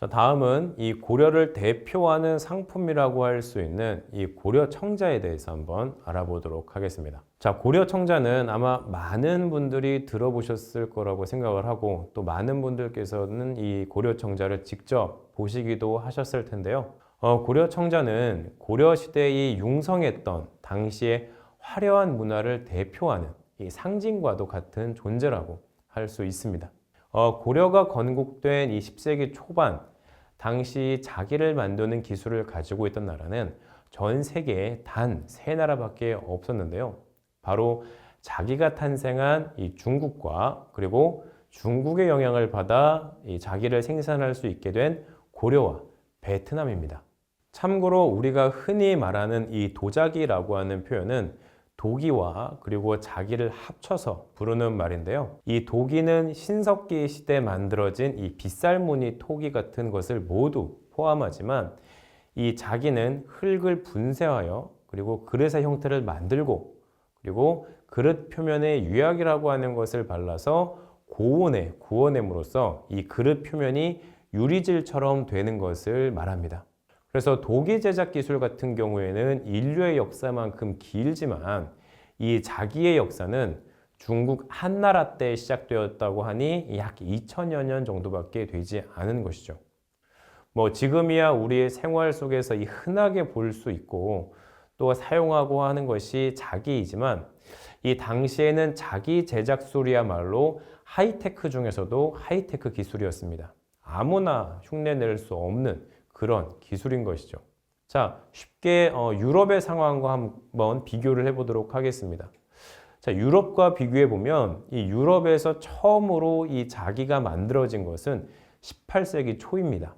자, 다음은 이 고려를 대표하는 상품이라고 할 수 있는 이 고려 청자에 대해서 한번 알아보도록 하겠습니다. 자, 고려 청자는 아마 많은 분들이 들어보셨을 거라고 생각을 하고 또 많은 분들께서는 이 고려 청자를 직접 보시기도 하셨을 텐데요. 고려 청자는 고려 시대에 융성했던 당시의 화려한 문화를 대표하는 이 상징과도 같은 존재라고 할 수 있습니다. 고려가 건국된 이 10세기 초반 당시 자기를 만드는 기술을 가지고 있던 나라는 전 세계에 단 3나라밖에 없었는데요. 바로 자기가 탄생한 이 중국과 그리고 중국의 영향을 받아 이 자기를 생산할 수 있게 된 고려와 베트남입니다. 참고로 우리가 흔히 말하는 이 도자기라고 하는 표현은 도기와 그리고 자기를 합쳐서 부르는 말인데요. 이 도기는 신석기 시대에 만들어진 이 빗살무늬 토기 같은 것을 모두 포함하지만 이 자기는 흙을 분쇄하여 그리고 그릇의 형태를 만들고 그리고 그릇 표면에 유약이라고 하는 것을 발라서 고온에 구워냄으로써 이 그릇 표면이 유리질처럼 되는 것을 말합니다. 그래서 도기 제작 기술 같은 경우에는 인류의 역사만큼 길지만 이 자기의 역사는 중국 한나라 때 시작되었다고 하니 약 2000여 년 정도밖에 되지 않은 것이죠. 지금이야 우리의 생활 속에서 이 흔하게 볼 수 있고 또 사용하고 하는 것이 자기이지만 이 당시에는 자기 제작술이야말로 하이테크 중에서도 하이테크 기술이었습니다. 아무나 흉내낼 수 없는 그런 기술인 것이죠. 자, 쉽게 유럽의 상황과 한번 비교를 해보도록 하겠습니다. 자, 유럽과 비교해 보면 이 유럽에서 처음으로 이 자기가 만들어진 것은 18세기 초입니다.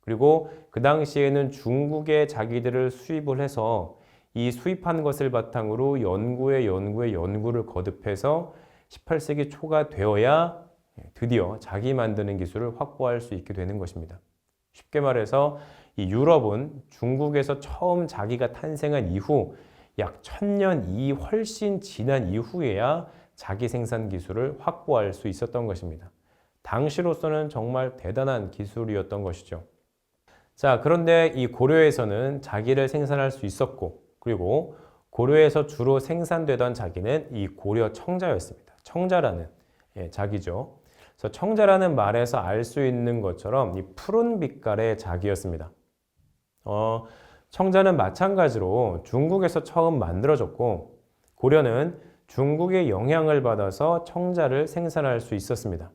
그리고 그 당시에는 중국의 자기들을 수입을 해서 이 수입한 것을 바탕으로 연구를 거듭해서 18세기 초가 되어야 드디어 자기 만드는 기술을 확보할 수 있게 되는 것입니다. 쉽게 말해서 이 유럽은 중국에서 처음 자기가 탄생한 이후 약 1000년이 훨씬 지난 이후에야 자기 생산 기술을 확보할 수 있었던 것입니다. 당시로서는 정말 대단한 기술이었던 것이죠. 자, 그런데 이 고려에서는 자기를 생산할 수 있었고 그리고 고려에서 주로 생산되던 자기는 이 고려 청자였습니다. 청자라는 자기죠. 그래서 청자라는 말에서 알 수 있는 것처럼 이 푸른 빛깔의 자기였습니다. 청자는 마찬가지로 중국에서 처음 만들어졌고 고려는 중국의 영향을 받아서 청자를 생산할 수 있었습니다.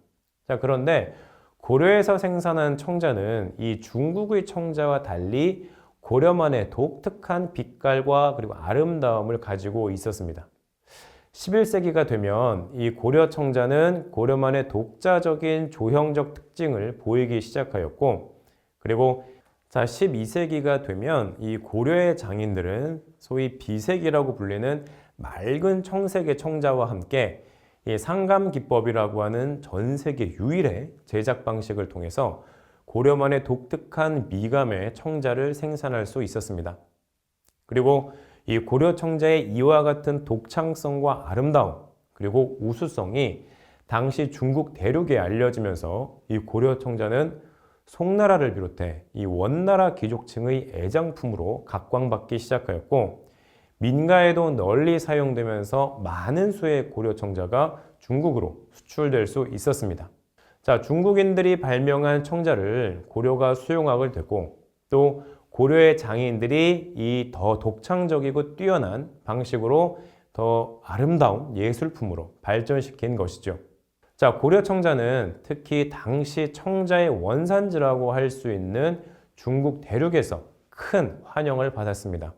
자, 그런데 고려에서 생산한 청자는 이 중국의 청자와 달리 고려만의 독특한 빛깔과 그리고 아름다움을 가지고 있었습니다. 11세기가 되면 이 고려 청자는 고려만의 독자적인 조형적 특징을 보이기 시작하였고 그리고 12세기가 되면 이 고려의 장인들은 소위 비색이라고 불리는 맑은 청색의 청자와 함께 이 상감기법이라고 하는 전 세계 유일의 제작 방식을 통해서 고려만의 독특한 미감의 청자를 생산할 수 있었습니다. 그리고 이 고려 청자의 이와 같은 독창성과 아름다움 그리고 우수성이 당시 중국 대륙에 알려지면서 이 고려 청자는 송나라를 비롯해 이 원나라 귀족층의 애장품으로 각광받기 시작하였고 민가에도 널리 사용되면서 많은 수의 고려 청자가 중국으로 수출될 수 있었습니다. 자, 중국인들이 발명한 청자를 고려가 수용하게 되고 또 고려의 장인들이 이 더 독창적이고 뛰어난 방식으로 더 아름다운 예술품으로 발전시킨 것이죠. 자, 고려 청자는 특히 당시 청자의 원산지라고 할 수 있는 중국 대륙에서 큰 환영을 받았습니다.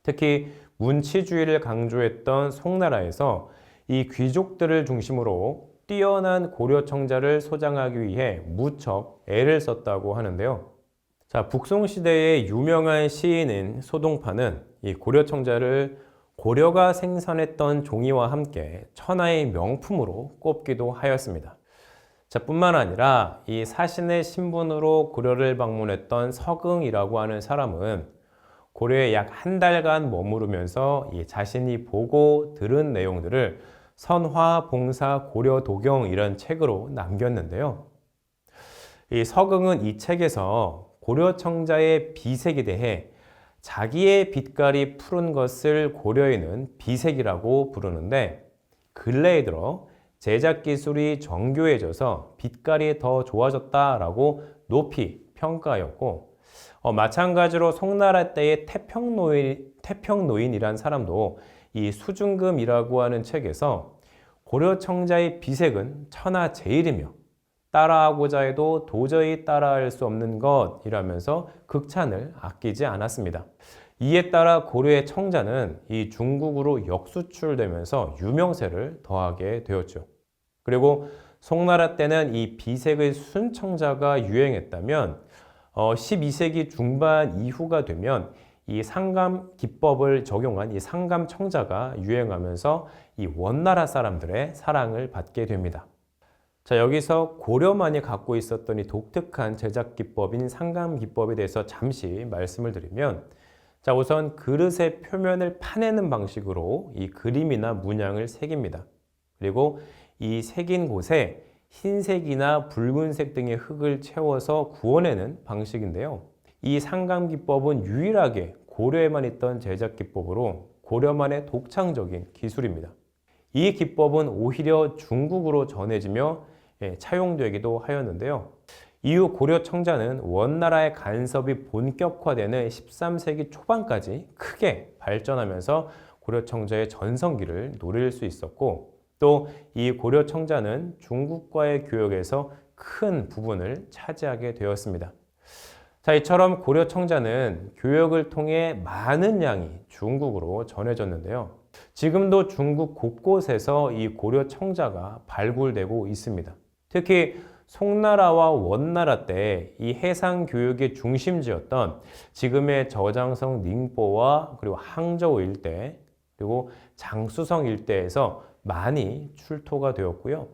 특히 문치주의를 강조했던 송나라에서 이 귀족들을 중심으로 뛰어난 고려 청자를 소장하기 위해 무척 애를 썼다고 하는데요. 자, 북송시대의 유명한 시인인 소동파는 이 고려 청자를 고려가 생산했던 종이와 함께 천하의 명품으로 꼽기도 하였습니다. 자, 뿐만 아니라 이 사신의 신분으로 고려를 방문했던 서긍이라고 하는 사람은 고려에 약 한 달간 머무르면서 이 자신이 보고 들은 내용들을 선화, 봉사, 고려, 도경 이런 책으로 남겼는데요. 이 서경은 이 책에서 고려 청자의 비색에 대해 자기의 빛깔이 푸른 것을 고려인은 비색이라고 부르는데, 근래에 들어 제작 기술이 정교해져서 빛깔이 더 좋아졌다라고 높이 평가하였고, 마찬가지로 송나라 때의 태평노인이란 사람도 이 수중금이라고 하는 책에서 고려 청자의 비색은 천하제일이며 따라하고자 해도 도저히 따라할 수 없는 것이라면서 극찬을 아끼지 않았습니다. 이에 따라 고려의 청자는 이 중국으로 역수출되면서 유명세를 더하게 되었죠. 그리고 송나라 때는 이 비색의 순청자가 유행했다면 12세기 중반 이후가 되면 이 상감 기법을 적용한 이 상감 청자가 유행하면서 이 원나라 사람들의 사랑을 받게 됩니다. 자, 여기서 고려만이 갖고 있었던 이 독특한 제작 기법인 상감 기법에 대해서 잠시 말씀을 드리면, 자, 우선 그릇의 표면을 파내는 방식으로 이 그림이나 문양을 새깁니다. 그리고 이 새긴 곳에 흰색이나 붉은색 등의 흙을 채워서 구워내는 방식인데요. 이 상감 기법은 유일하게 고려에만 있던 제작 기법으로 고려만의 독창적인 기술입니다. 이 기법은 오히려 중국으로 전해지며 차용되기도 하였는데요. 이후 고려 청자는 원나라의 간섭이 본격화되는 13세기 초반까지 크게 발전하면서 고려 청자의 전성기를 노릴 수 있었고, 또 이 고려 청자는 중국과의 교역에서 큰 부분을 차지하게 되었습니다. 자, 이처럼 고려 청자는 교역을 통해 많은 양이 중국으로 전해졌는데요. 지금도 중국 곳곳에서 이 고려 청자가 발굴되고 있습니다. 특히 송나라와 원나라 때 이 해상 교육의 중심지였던 지금의 저장성 닝보와 그리고 항저우 일대, 그리고 장수성 일대에서 많이 출토가 되었고요.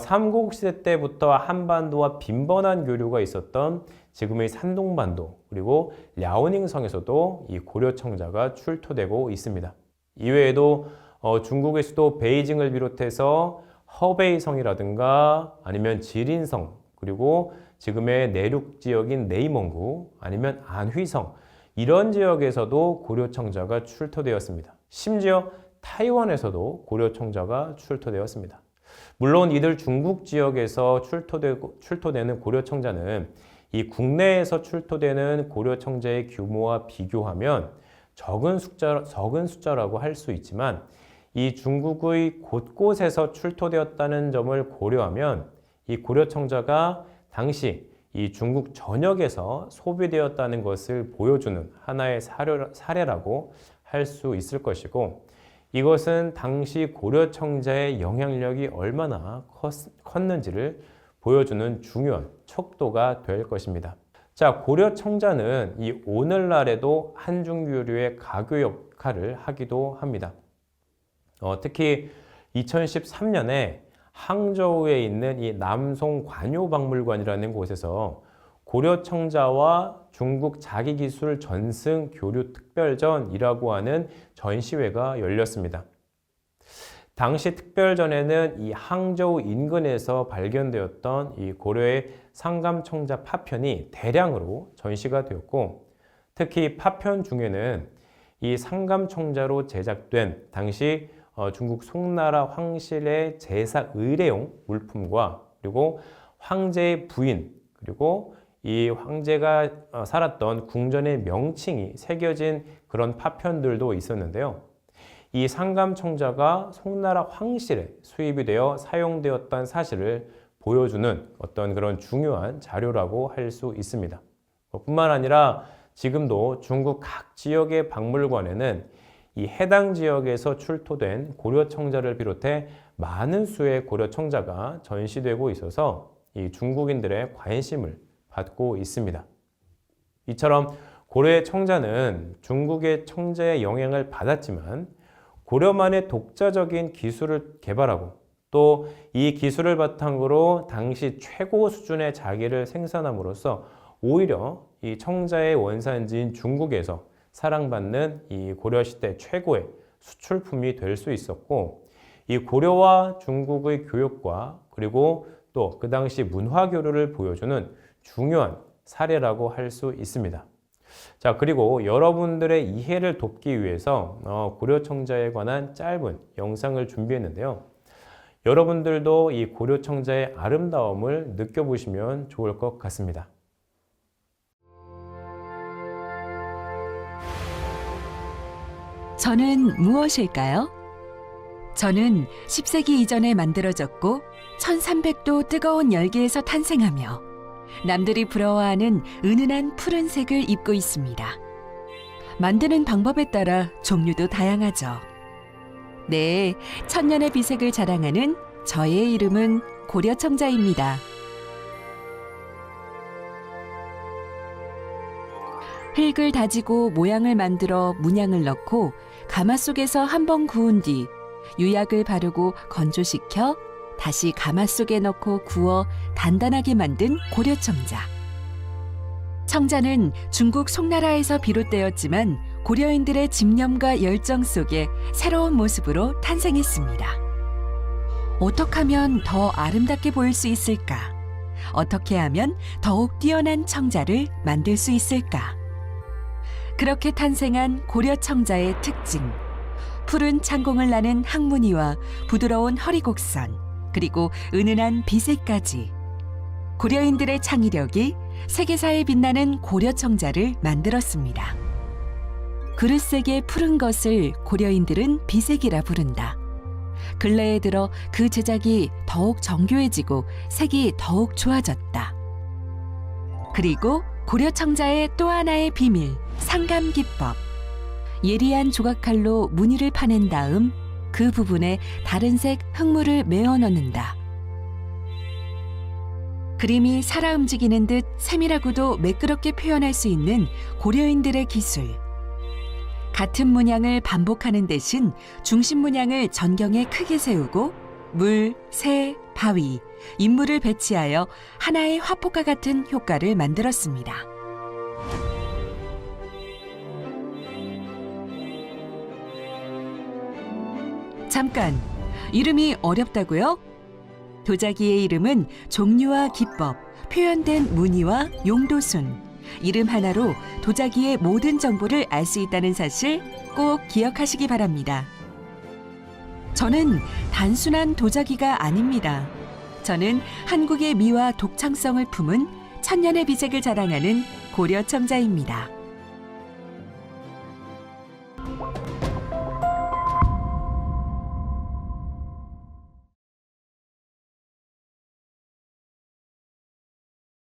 삼국시대 때부터 한반도와 빈번한 교류가 있었던 지금의 산동반도, 그리고 랴오닝성에서도 이 고려 청자가 출토되고 있습니다. 이외에도 중국의 수도 베이징을 비롯해서 허베이성이라든가 아니면 지린성, 그리고 지금의 내륙 지역인 내이멍구, 아니면 안휘성, 이런 지역에서도 고려 청자가 출토되었습니다. 심지어 타이완에서도 고려 청자가 출토되었습니다. 물론 이들 중국 지역에서 출토되는 고려 청자는 이 국내에서 출토되는 고려 청자의 규모와 비교하면 적은 숫자라고 할 수 있지만, 이 중국의 곳곳에서 출토되었다는 점을 고려하면 이 고려 청자가 당시 이 중국 전역에서 소비되었다는 것을 보여주는 하나의 사례라고 할 수 있을 것이고, 이것은 당시 고려 청자의 영향력이 얼마나 컸는지를 보여주는 중요한 척도가 될 것입니다. 자, 고려 청자는 이 오늘날에도 한중교류의 가교 역할을 하기도 합니다. 특히 2013년에 항저우에 있는 이 남송관요박물관이라는 곳에서 고려 청자와 중국 자기기술 전승 교류 특별전이라고 하는 전시회가 열렸습니다. 당시 특별전에는 이 항저우 인근에서 발견되었던 이 고려의 상감청자 파편이 대량으로 전시가 되었고, 특히 파편 중에는 이 상감청자로 제작된 당시 중국 송나라 황실의 제사 의례용 물품과, 그리고 황제의 부인, 그리고 이 황제가 살았던 궁전의 명칭이 새겨진 그런 파편들도 있었는데요. 이 상감청자가 송나라 황실에 수입이 되어 사용되었던 사실을 보여주는 어떤 그런 중요한 자료라고 할 수 있습니다. 뿐만 아니라 지금도 중국 각 지역의 박물관에는 이 해당 지역에서 출토된 고려 청자를 비롯해 많은 수의 고려 청자가 전시되고 있어서 이 중국인들의 관심을 받고 있습니다. 이처럼 고려의 청자는 중국의 청자의 영향을 받았지만 고려만의 독자적인 기술을 개발하고, 또 이 기술을 바탕으로 당시 최고 수준의 자기를 생산함으로써 오히려 이 청자의 원산지인 중국에서 사랑받는 이 고려시대 최고의 수출품이 될 수 있었고, 이 고려와 중국의 교역과 그리고 또 그 당시 문화 교류를 보여주는 중요한 사례라고 할 수 있습니다. 자, 그리고 여러분들의 이해를 돕기 위해서 고려청자에 관한 짧은 영상을 준비했는데요. 여러분들도 이 고려청자의 아름다움을 느껴보시면 좋을 것 같습니다. 저는 무엇일까요? 저는 10세기 이전에 만들어졌고 1300도 뜨거운 열기에서 탄생하며 남들이 부러워하는 은은한 푸른색을 입고 있습니다. 만드는 방법에 따라 종류도 다양하죠. 네, 천년의 비색을 자랑하는 저의 이름은 고려청자입니다. 흙을 다지고 모양을 만들어 문양을 넣고 가마속에서 한번 구운 뒤 유약을 바르고 건조시켜 다시 가마속에 넣고 구워 단단하게 만든 고려청자. 청자는 중국 송나라에서 비롯되었지만 고려인들의 집념과 열정 속에 새로운 모습으로 탄생했습니다. 어떻게 하면 더 아름답게 보일 수 있을까? 어떻게 하면 더욱 뛰어난 청자를 만들 수 있을까? 그렇게 탄생한 고려청자의 특징, 푸른 창공을 나는 항무늬와 부드러운 허리곡선, 그리고 은은한 비색까지 고려인들의 창의력이 세계사에 빛나는 고려청자를 만들었습니다. 그릇색의 푸른 것을 고려인들은 비색이라 부른다. 근래에 들어 그 제작이 더욱 정교해지고 색이 더욱 좋아졌다. 그리고 고려청자의 또 하나의 비밀, 상감기법. 예리한 조각칼로 무늬를 파낸 다음 그 부분에 다른 색 흙물을 메어 넣는다. 그림이 살아 움직이는 듯 세밀하고도 매끄럽게 표현할 수 있는 고려인들의 기술. 같은 문양을 반복하는 대신 중심 문양을 전경에 크게 세우고 물, 새, 바위, 인물을 배치하여 하나의 화폭과 같은 효과를 만들었습니다. 잠깐, 이름이 어렵다고요? 도자기의 이름은 종류와 기법, 표현된 무늬와 용도순, 이름 하나로 도자기의 모든 정보를 알 수 있다는 사실 꼭 기억하시기 바랍니다. 저는 단순한 도자기가 아닙니다. 저는 한국의 미와 독창성을 품은 천년의 비색을 자랑하는 고려청자입니다.